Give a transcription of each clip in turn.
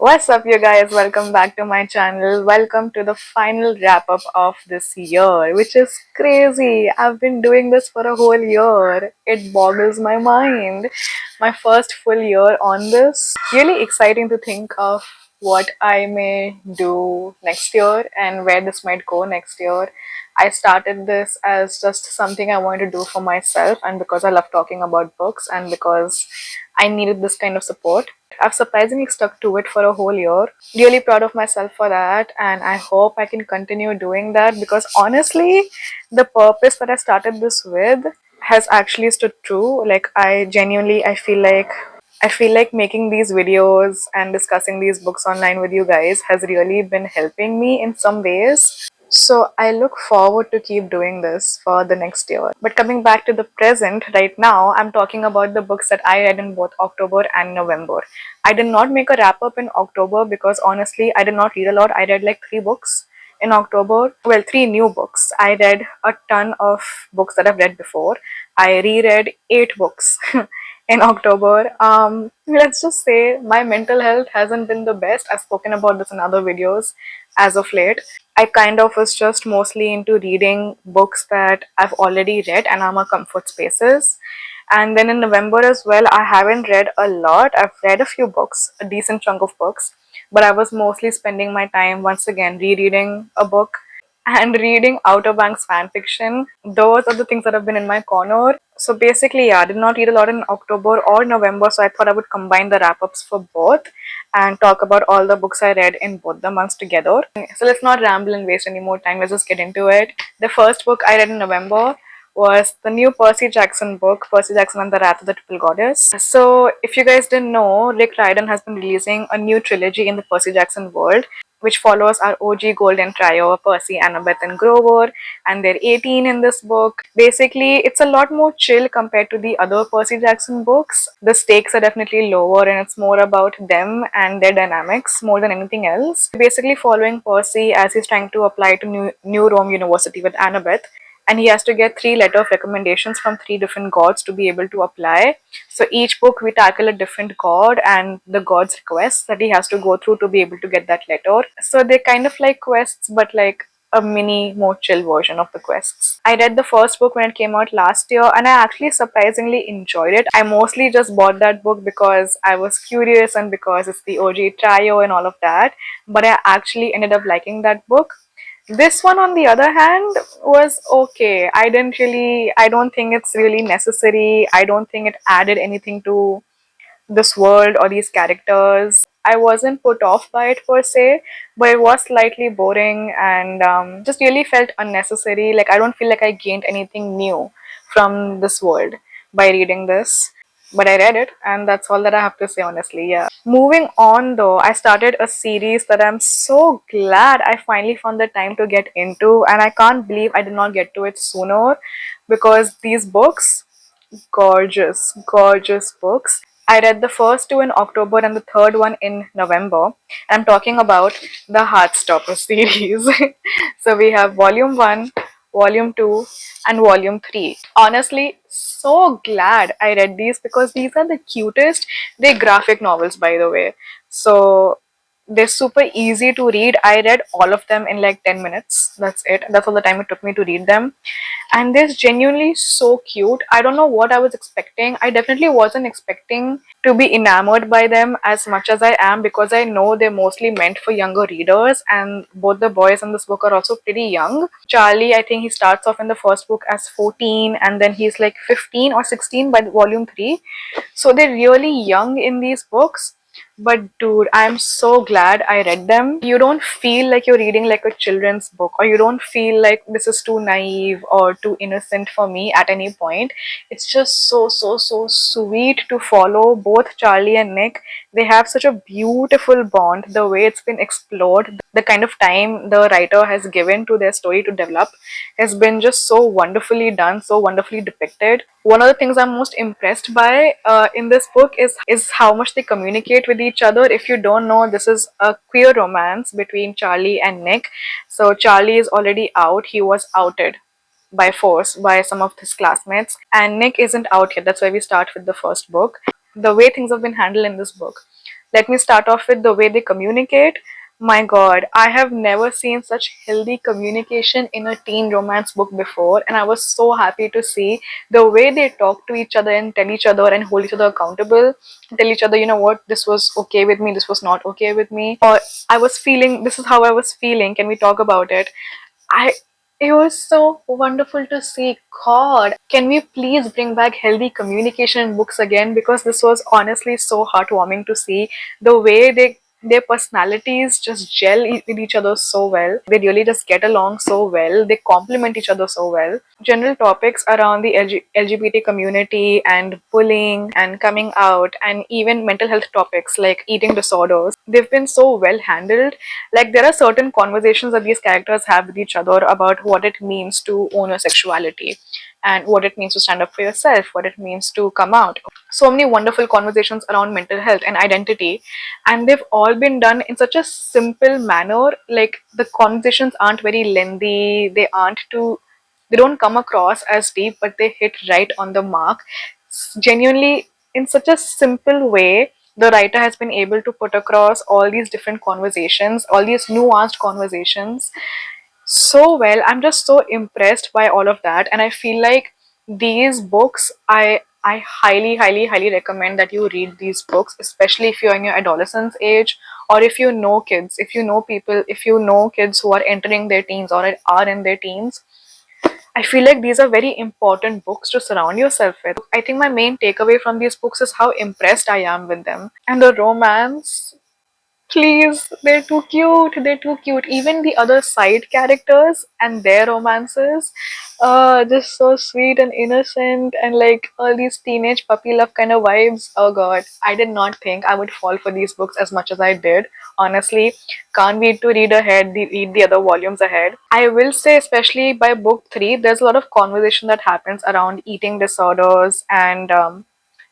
What's up, you guys? Welcome back to my channel. Welcome to the final wrap up of this year, which is crazy. I've been doing this for a whole year. It boggles my mind. My first full year on this. Really exciting to think of what I may do next year and where this might go next year. I started this as just something I wanted to do for myself, and because I love talking about books and because I needed this kind of support. I've surprisingly stuck to it for a whole year. Really proud of myself for that, and I hope I can continue doing that because honestly, the purpose that I started this with has actually stood true. Like I feel like making these videos and discussing these books online with you guys has really been helping me in some ways. So I look forward to keep doing this for the next year. But coming back to the present, right now, I'm talking about the books that I read in both October and November. I did not make a wrap up in October because honestly, I did not read a lot. I read like 3 books in October. Well, 3 new books. I read a ton of books that I've read before. I reread 8 books in October. Let's just say my mental health hasn't been the best. I've spoken about this in other videos as of late. I kind of was just mostly into reading books that I've already read and are my comfort spaces. And then in November as well, I haven't read a lot. I've read a few books, a decent chunk of books, but I was mostly spending my time once again rereading a book and reading Outer Banks fan fiction. Those are the things that have been in my corner. So basically, yeah, I did not read a lot in October or November, so I thought I would combine the wrap ups for both and talk about all the books I read in both the months together. So let's not ramble and waste any more time. Let's just get into it. The first book I read in November was the new Percy Jackson book, Percy Jackson and the Wrath of the Triple Goddess. So, if you guys didn't know, Rick Riordan has been releasing a new trilogy in the Percy Jackson world, which follows our OG Golden Trio, Percy, Annabeth, and Grover, and they're 18 in this book. Basically, it's a lot more chill compared to the other Percy Jackson books. The stakes are definitely lower, and it's more about them and their dynamics more than anything else. Basically, following Percy as he's trying to apply to New Rome University with Annabeth, and he has to get 3 letter of recommendations from 3 different gods to be able to apply. So each book we tackle a different god and the god's requests that he has to go through to be able to get that letter. So they're kind of like quests, but like a mini, more chill version of the quests. I read the first book when it came out last year and I actually surprisingly enjoyed it. I mostly just bought that book because I was curious and because it's the OG trio and all of that, but I actually ended up liking that book. This one, on the other hand, was okay. I don't think it's really necessary. I don't think it added anything to this world or these characters. I wasn't put off by it per se, but it was slightly boring and just really felt unnecessary. Like, I don't feel like I gained anything new from this world by reading this. But I read it, and that's all that I have to say, honestly. Yeah. Moving on, though, I started a series that I'm so glad I finally found the time to get into, and I can't believe I did not get to it sooner because these books, gorgeous, gorgeous books. I read the first 2 in October and the third one in November. I'm talking about the Heartstopper series. So we have Volume 1, Volume 2, and Volume 3. Honestly, so glad I read these because these are the cutest. They're graphic novels, by the way. So they're super easy to read. I read all of them in like 10 minutes. That's it. That's all the time it took me to read them. And they're genuinely so cute. I don't know what I was expecting. I definitely wasn't expecting to be enamored by them as much as I am because I know they're mostly meant for younger readers, and both the boys in this book are also pretty young. Charlie, I think he starts off in the first book as 14 and then he's like 15 or 16 by volume 3. So they're really young in these books. But dude, I'm so glad I read them. You don't feel like you're reading like a children's book, or you don't feel like this is too naive or too innocent for me at any point. It's just so, so, so sweet to follow both Charlie and Nick. They have such a beautiful bond, the way it's been explored, the kind of time the writer has given to their story to develop has been just so wonderfully done, so wonderfully depicted. One of the things I'm most impressed by in this book is how much they communicate with each other. If you don't know, this is a queer romance between Charlie and Nick. So Charlie is already out. He was outed by force by some of his classmates, and Nick isn't out yet. That's why we start with the first book. The way things have been handled in this book, Let me start off with the way they communicate. My god, I have never seen such healthy communication in a teen romance book before, and I was so happy to see the way they talk to each other and tell each other and hold each other accountable. Tell each other, you know what, this was okay with me, this was not okay with me, or I was feeling, this is how I was feeling, can we talk about it? I It was so wonderful to see. God, can we please bring back healthy communication in books again? Because this was honestly so heartwarming to see the way their personalities just gel with each other so well. They really just get along so well. They complement each other so well. General topics around the LGBT community and bullying and coming out and even mental health topics like eating disorders, they've been so well handled. Like there are certain conversations that these characters have with each other about what it means to own your sexuality and what it means to stand up for yourself, what it means to come out. So many wonderful conversations around mental health and identity, and they've all been done in such a simple manner. Like the conversations aren't very lengthy, they don't come across as deep, but they hit right on the mark. Genuinely, in such a simple way, the writer has been able to put across all these different conversations, all these nuanced conversations so well. I'm just so impressed by all of that, and I feel like these books, I highly recommend that you read these books, especially if you're in your adolescence age, or if you know kids, if you know people, if you know kids who are entering their teens or are in their teens. I feel like these are very important books to surround yourself with. I think my main takeaway from these books is how impressed I am with them. And the romance, please, they're too cute. They're too cute. Even the other side characters and their romances, just so sweet and innocent and like all these teenage puppy love kind of vibes. Oh god, I did not think I would fall for these books as much as I did. Honestly, can't wait to read the other volumes ahead. I will say, especially by book three, there's a lot of conversation that happens around eating disorders and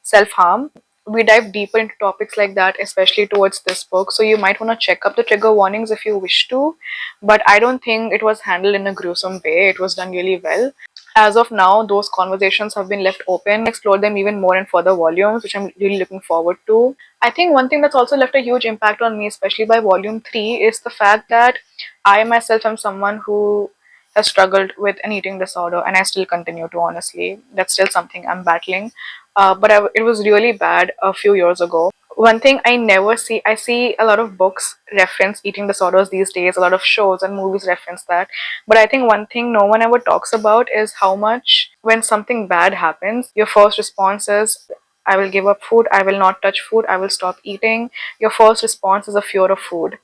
self harm. We dive deeper into topics like that, especially towards this book. So you might want to check up the trigger warnings if you wish to. But I don't think it was handled in a gruesome way. It was done really well. As of now, those conversations have been left open. Explore them even more in further volumes, which I'm really looking forward to. I think one thing that's also left a huge impact on me, especially by volume 3, is the fact that I myself am someone who has struggled with an eating disorder, and I still continue to, honestly. That's still something I'm battling. It was really bad a few years ago. One thing I never see, I see a lot of books reference eating disorders these days, a lot of shows and movies reference that. But I think one thing no one ever talks about is how much when something bad happens, your first response is, I will give up food, I will not touch food, I will stop eating. Your first response is a fear of food.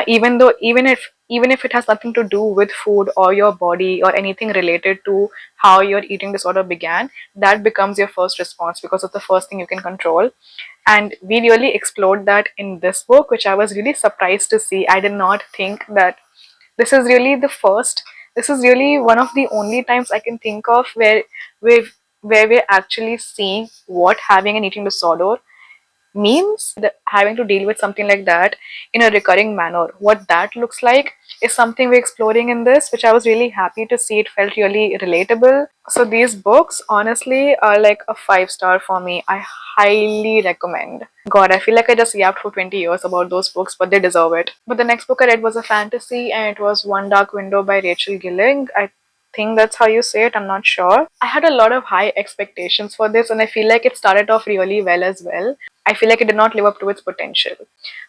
Even if it has nothing to do with food or your body or anything related to how your eating disorder began, that becomes your first response because it's the first thing you can control. And we really explored that in this book, which I was really surprised to see. I did not think that this is really the first this is really one of the only times I can think of we've where we're actually seeing what having an eating disorder means, having to deal with something like that in a recurring manner. What that looks like is something we're exploring in this, which I was really happy to see. It felt really relatable. So these books honestly are like a 5-star for me. I highly recommend. God, I feel like I just yapped for 20 years about those books, but they deserve it. But the next book I read was a fantasy, and it was One Dark Window by Rachel Gilling. I think that's how you say it, I'm not sure. I had a lot of high expectations for this, and I feel like it started off really well as well. I feel like it did not live up to its potential.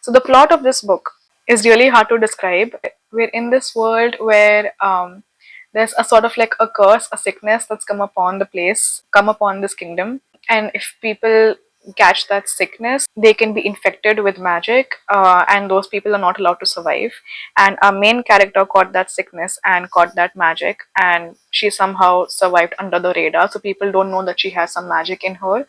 So the plot of this book is really hard to describe. We're in this world where there's a sort of like a curse, a sickness that's come upon this kingdom. And if people catch that sickness, they can be infected with magic, and those people are not allowed to survive. And our main character caught that sickness and caught that magic, and she somehow survived under the radar. So people don't know that she has some magic in her.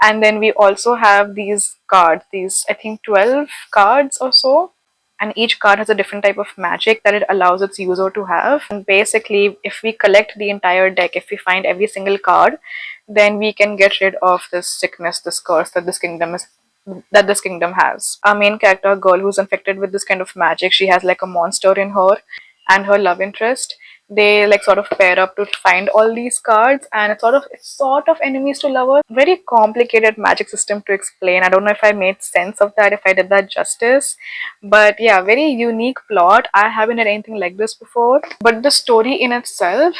And then we also have these cards, these I think 12 cards or so, and each card has a different type of magic that it allows its user to have. And basically, if we collect the entire deck, if we find every single card, then we can get rid of this sickness, this curse that this kingdom has. Our main character, a girl who's infected with this kind of magic, she has like a monster in her, and her love interest. They like sort of pair up to find all these cards, and it's sort of enemies to lovers. Very complicated magic system to explain. I don't know if I made sense of that, if I did that justice. But yeah, very unique plot. I haven't read anything like this before. But the story in itself,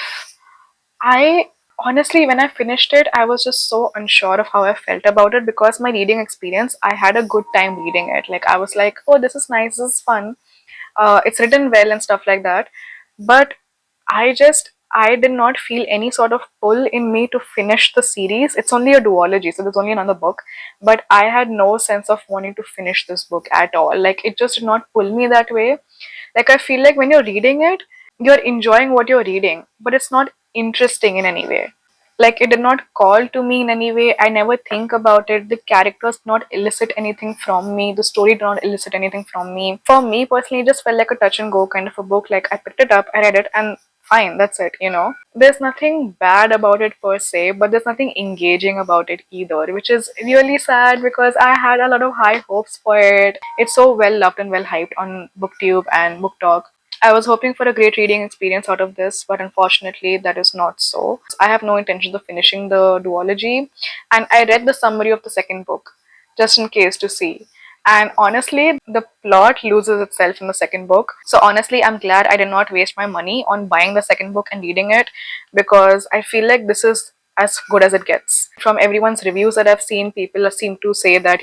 I honestly, when I finished it, I was just so unsure of how I felt about it because my reading experience, I had a good time reading it. Like, I was like, oh, this is nice, this is fun. It's written well and stuff like that. But I did not feel any sort of pull in me to finish the series. It's only a duology, so there's only another book. But I had no sense of wanting to finish this book at all. Like, it just did not pull me that way. Like, I feel like when you're reading it, you're enjoying what you're reading, but it's not interesting in any way. Like, it did not call to me in any way. I never think about it. The characters did not elicit anything from me. The story did not elicit anything from me. For me personally, it just felt like a touch and go kind of a book. Like, I picked it up, I read it, and fine, that's it. There's nothing bad about it per se, but there's nothing engaging about it either, which is really sad because I had a lot of high hopes for it. It's so well loved and well hyped on BookTube and BookTok. I was hoping for a great reading experience out of this, but unfortunately, that is not so. I have no intention of finishing the duology, and I read the summary of the second book just in case to see. And honestly, the plot loses itself in the second book. So, honestly, I'm glad I did not waste my money on buying the second book and reading it because I feel like this is as good as it gets. From everyone's reviews that I've seen, people seem to say that,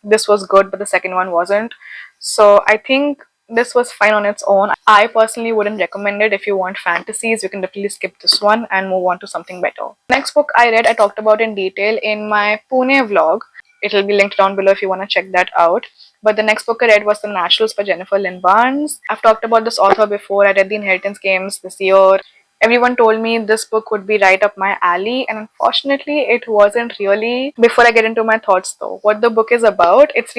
this was good, but the second one wasn't. So, I think this was fine on its own. I personally wouldn't recommend it. If you want fantasies, you can definitely skip this one and move on to something better. Next book I read, I talked about in detail in my Pune vlog. It'll be linked down below if you want to check that out. But the next book I read was The Naturals by Jennifer Lynn Barnes. I've talked about this author before. I read The Inheritance Games this year. Everyone told me this book would be right up my alley, and unfortunately, it wasn't really. Before I get into my thoughts, though, what the book is about, it's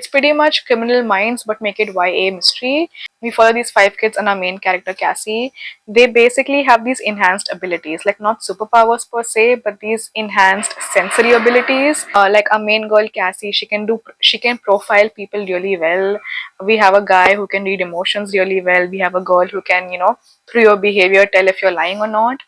pretty much Criminal Minds, but make it YA mystery. We follow these five kids and our main character, Cassie. They basically have these enhanced abilities, like not superpowers per se, but these enhanced sensory abilities. Like our main girl, Cassie, she can profile people really well. We have a guy who can read emotions really well. We have a girl who can, through your behavior, tell if you're lying or not.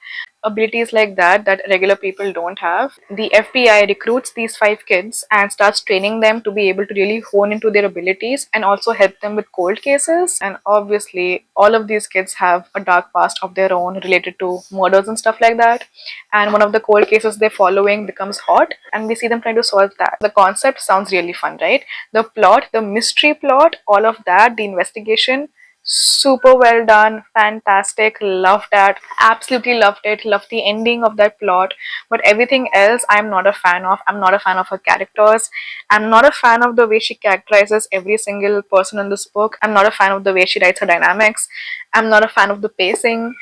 Abilities like that regular people don't have. The FBI recruits these five kids and starts training them to be able to really hone into their abilities and also help them with cold cases. And obviously, all of these kids have a dark past of their own related to murders and stuff like that. And one of the cold cases they're following becomes hot, and we see them trying to solve that. The concept sounds really fun, right? The plot, the mystery plot, all of that, the investigation, super well done, fantastic, loved that, absolutely loved it, loved the ending of that plot. But everything else I'm not a fan of. I'm not a fan of her characters. I'm not a fan of the way she characterizes every single person in this book. I'm not a fan of the way she writes her dynamics. I'm not a fan of the pacing.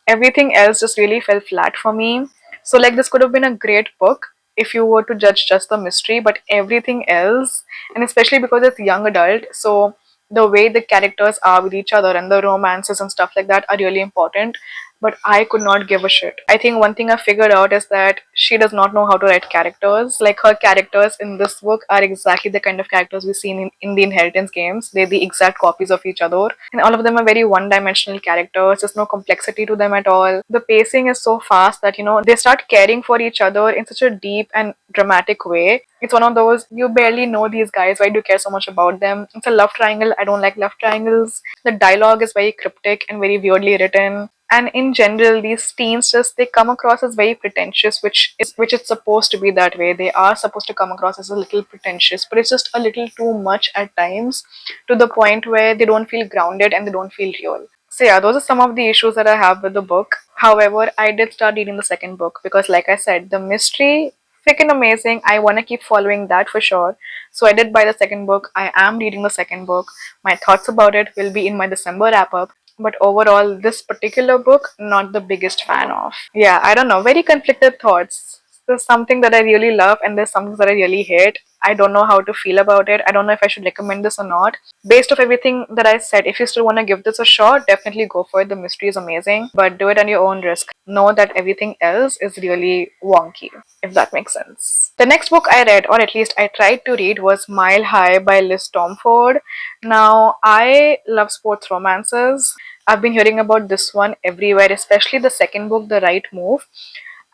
Everything else just really fell flat for me. So like, this could have been a great book if you were to judge just the mystery, but everything else, and especially because it's young adult, so the way the characters are with each other and the romances and stuff like that are really important. But I could not give a shit. I think one thing I figured out is that she does not know how to write characters. Like, her characters in this book are exactly the kind of characters we've seen in the Inheritance Games. They're the exact copies of each other. And all of them are very one-dimensional characters. There's no complexity to them at all. The pacing is so fast that, they start caring for each other in such a deep and dramatic way. It's one of those, you barely know these guys, why do you care so much about them? It's a love triangle. I don't like love triangles. The dialogue is very cryptic and very weirdly written. And in general, these teens they come across as very pretentious, which is supposed to be that way. They are supposed to come across as a little pretentious, but it's just a little too much at times, to the point where they don't feel grounded and they don't feel real. So yeah, those are some of the issues that I have with the book. However, I did start reading the second book because, like I said, the mystery, freaking amazing. I want to keep following that for sure. So I did buy the second book. I am reading the second book. My thoughts about it will be in my December wrap up. But overall, this particular book, not the biggest fan of. Yeah, I don't know. Very conflicted thoughts. There's something that I really love and there's something that I really hate. I don't know how to feel about it. I don't know if I should recommend this or not. Based off everything that I said, if you still want to give this a shot, definitely go for it. The mystery is amazing, but do it on your own risk. Know that everything else is really wonky, if that makes sense. The next book I read, or at least I tried to read, was Mile High by Liz Tomford. Now, I love sports romances. I've been hearing about this one everywhere, especially the second book, The Right Move.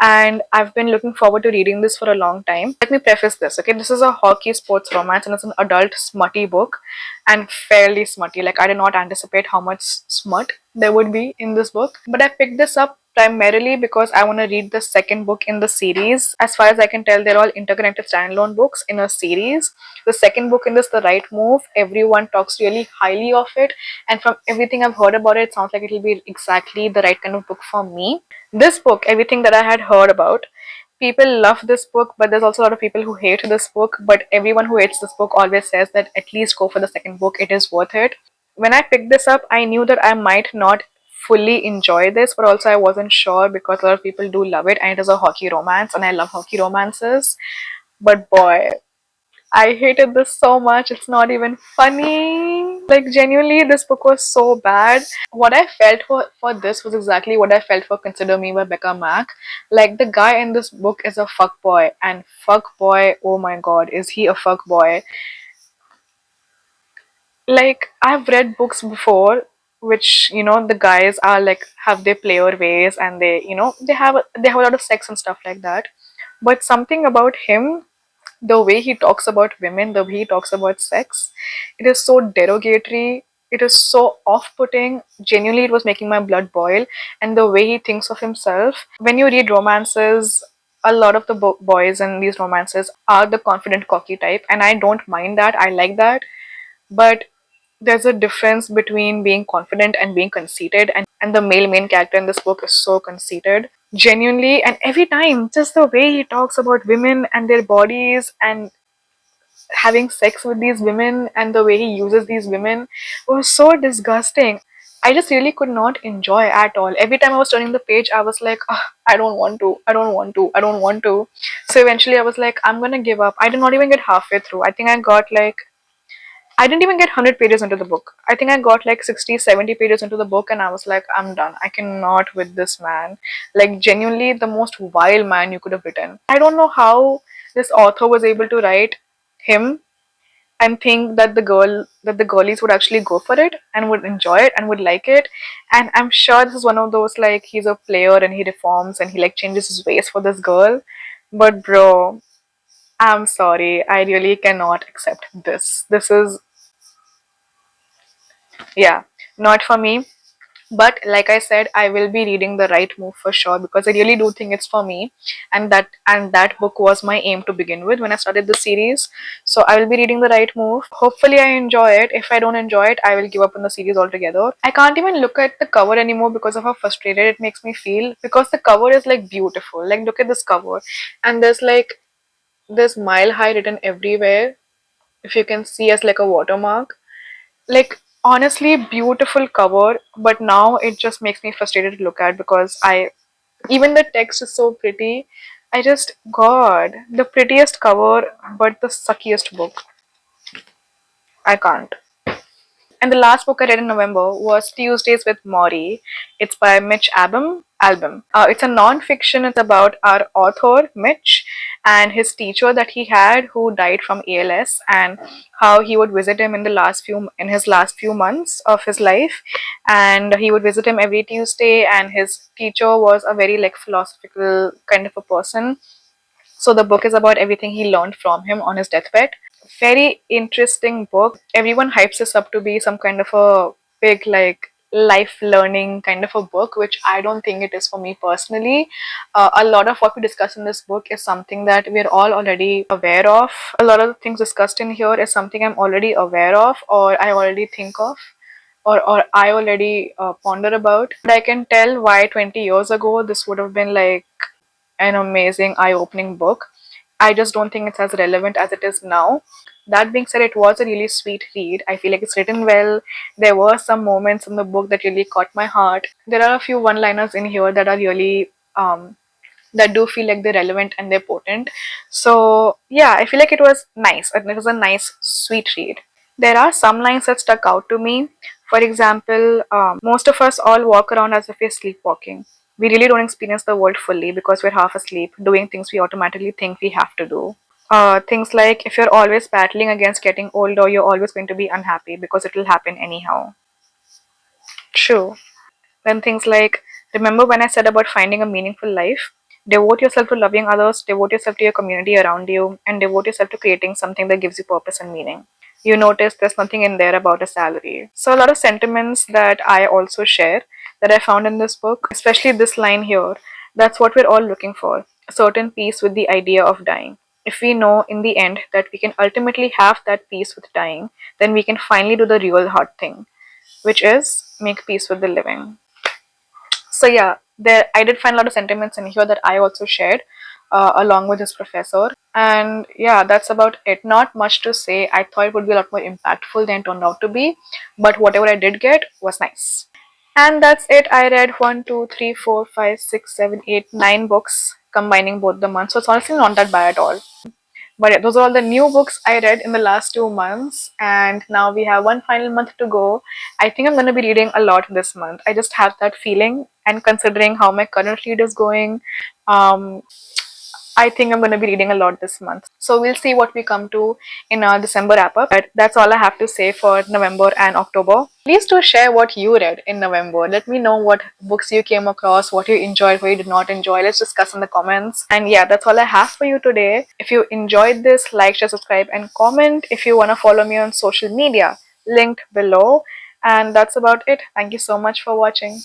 And I've been looking forward to reading this for a long time. Let me preface this, okay? This is a hockey sports romance and it's an adult smutty book and fairly smutty. Like, I did not anticipate how much smut there would be in this book. But I picked this up primarily because I want to read the second book in the series. As far as I can tell, they're all interconnected standalone books in a series. The second book in this, The Right Move, everyone talks really highly of it, and from everything I've heard about it, it sounds like it'll be exactly the right kind of book for me. This book, everything that I had heard about, people love this book, but there's also a lot of people who hate this book. But everyone who hates this book always says that at least go for the second book, it is worth it. When I picked this up, I knew that I might not fully enjoy this, but also I wasn't sure because a lot of people do love it, and it is a hockey romance, and I love hockey romances. But boy, I hated this so much. It's not even funny. Like, genuinely, this book was so bad. What I felt for this was exactly what I felt for Consider Me by Becca Mack. Like, the guy in this book is a fuckboy, and fuckboy, oh my god, is he a fuckboy? Like, I've read books before which, the guys are like, have their player ways, and they have a lot of sex and stuff like that. But something about him, the way he talks about women, the way he talks about sex, it is so derogatory. It is so off-putting. Genuinely, it was making my blood boil. And the way he thinks of himself. When you read romances, a lot of the boys in these romances are the confident, cocky type, and I don't mind that. I like that. But there's a difference between being confident and being conceited, and the male main character in this book is so conceited, genuinely. And every time, just the way he talks about women and their bodies and having sex with these women and the way he uses these women was so disgusting. I just really could not enjoy at all. Every time I was turning the page, I was like, "Ugh, I don't want to, I don't want to, I don't want to." So eventually I was like, I'm gonna give up. I did not even get halfway through. I didn't even get 100 pages into the book. I think I got like 60, 70 pages into the book, and I was like, I'm done. I cannot with this man. Like, genuinely, the most vile man you could have written. I don't know how this author was able to write him and think that the girlies would actually go for it and would enjoy it and would like it. And I'm sure this is one of those, like, he's a player and he reforms and he like changes his ways for this girl. But bro, I'm sorry. I really cannot accept this. This is, yeah, not for me. But like I said, I will be reading The Right Move for sure, because I really do think it's for me. And that book was my aim to begin with when I started the series. So I will be reading The Right Move. Hopefully I enjoy it. If I don't enjoy it, I will give up on the series altogether. I can't even look at the cover anymore because of how frustrated it makes me feel, because the cover is like beautiful. Like, look at this cover, and there's Mile High written everywhere, if you can see, as like a watermark. Like, honestly, beautiful cover, but now it just makes me frustrated to look at, because I even the text is so pretty. I just, god, the prettiest cover but the suckiest book. I can't. And the last book I read in November was Tuesdays with Maury. It's by Mitch Album. It's a non-fiction. It's about our author, Mitch, and his teacher that he had, who died from ALS, and how he would visit him in his last few months of his life. And he would visit him every Tuesday, and his teacher was a very like philosophical kind of a person. So the book is about everything he learned from him on his deathbed. Very interesting book. Everyone hypes this up to be some kind of a big, like, life learning kind of a book, which I don't think it is for me personally. A lot of what we discuss in this book is something that we're all already aware of. A lot of the things discussed in here is something I'm already aware of, or I already think of, or I already ponder about. But I can tell why 20 years ago this would have been like an amazing, eye-opening book. I just don't think it's as relevant as it is now. That being said, it was a really sweet read. I feel like it's written well. There were some moments in the book that really caught my heart. There are a few one-liners in here that are really that do feel like they're relevant and they're potent. So yeah, I feel like it was nice. It was a nice, sweet read. There are some lines that stuck out to me. For example, most of us all walk around as if we're sleepwalking. We really don't experience the world fully because we're half asleep, doing things we automatically think we have to do. Things like, if you're always battling against getting older, you're always going to be unhappy because it will happen anyhow. True. Then things like, remember when I said about finding a meaningful life? Devote yourself to loving others, devote yourself to your community around you, and devote yourself to creating something that gives you purpose and meaning. You notice there's nothing in there about a salary. So, a lot of sentiments that I also share that I found in this book, especially this line here, that's what we're all looking for, a certain peace with the idea of dying. If we know in the end that we can ultimately have that peace with dying, then we can finally do the real hard thing, which is make peace with the living. So yeah, there I did find a lot of sentiments in here that I also shared along with this professor. And yeah, that's about it. Not much to say. I thought it would be a lot more impactful than it turned out to be, but whatever I did get was nice. And that's it. I read 1, 2, 3, 4, 5, 6, 7, 8, 9 books combining both the months. So it's honestly not that bad at all. But yeah, those are all the new books I read in the last 2 months, and now we have one final month to go. I think I'm going to be reading a lot this month. I just have that feeling, and considering how my current read is going, um, I think I'm going to be reading a lot this month. So we'll see what we come to in our December wrap up. But that's all I have to say for November and October. Please do share what you read in November. Let me know what books you came across, what you enjoyed, what you did not enjoy. Let's discuss in the comments. And yeah, that's all I have for you today. If you enjoyed this, like, share, subscribe, and comment. If you want to follow me on social media, linked below. And that's about it. Thank you so much for watching.